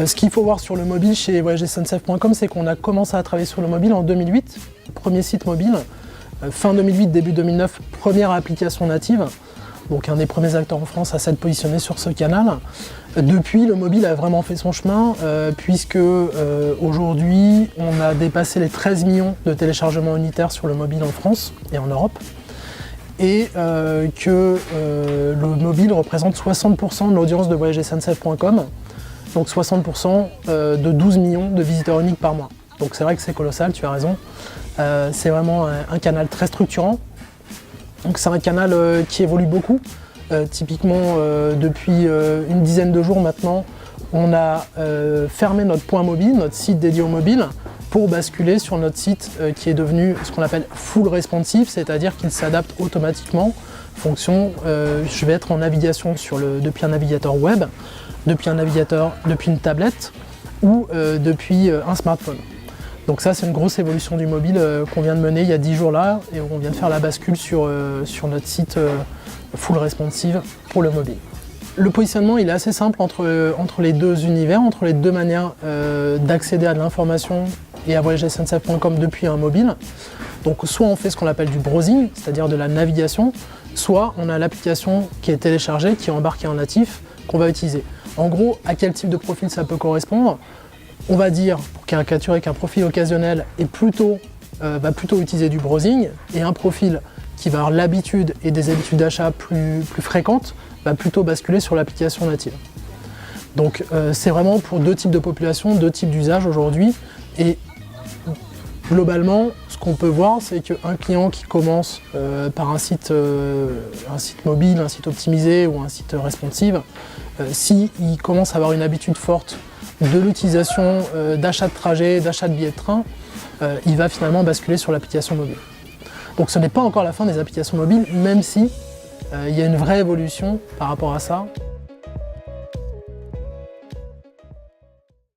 Ce qu'il faut voir sur le mobile chez voyagersncf.com, c'est qu'on a commencé à travailler sur le mobile en 2008, premier site mobile. Fin 2008, début 2009, première application native. Donc un des premiers acteurs en France à s'être positionné sur ce canal. Depuis, le mobile a vraiment fait son chemin, puisque aujourd'hui, on a dépassé les 13 millions de téléchargements unitaires sur le mobile en France et en Europe. Et que le mobile représente 60% de l'audience de voyagersncf.com, donc 60% de 12 millions de visiteurs uniques par mois. Donc c'est vrai que c'est colossal, tu as raison. C'est vraiment un canal très structurant. Donc c'est un canal qui évolue beaucoup. Typiquement, depuis une dizaine de jours maintenant, on a fermé notre point mobile, notre site dédié au mobile, pour basculer sur notre site qui est devenu ce qu'on appelle full responsive, c'est-à-dire qu'il s'adapte automatiquement en fonction, je vais être en navigation depuis un navigateur web, depuis une tablette ou depuis un smartphone. Donc ça, c'est une grosse évolution du mobile qu'on vient de mener il y a 10 jours là, et on vient de faire la bascule sur notre site full responsive pour le mobile. Le positionnement, il est assez simple entre les deux univers, entre les deux manières d'accéder à de l'information et à voyagersncf.com depuis un mobile. Donc soit on fait ce qu'on appelle du browsing, c'est-à-dire de la navigation, soit on a l'application qui est téléchargée, qui est embarquée en natif, qu'on va utiliser. En gros, à quel type de profil ça peut correspondre? On va dire, pour caricaturer, qu'un profil occasionnel va plutôt utiliser du browsing, et un profil qui va avoir l'habitude et des habitudes d'achat plus fréquentes va plutôt basculer sur l'application native. Donc c'est vraiment pour deux types de population, deux types d'usages aujourd'hui, et globalement, ce qu'on peut voir, c'est qu'un client qui commence par un site mobile, un site optimisé ou un site responsive, s'il commence à avoir une habitude forte de l'utilisation d'achat de trajet, d'achat de billets de train, il va finalement basculer sur l'application mobile. Donc ce n'est pas encore la fin des applications mobiles, même si il y a une vraie évolution par rapport à ça.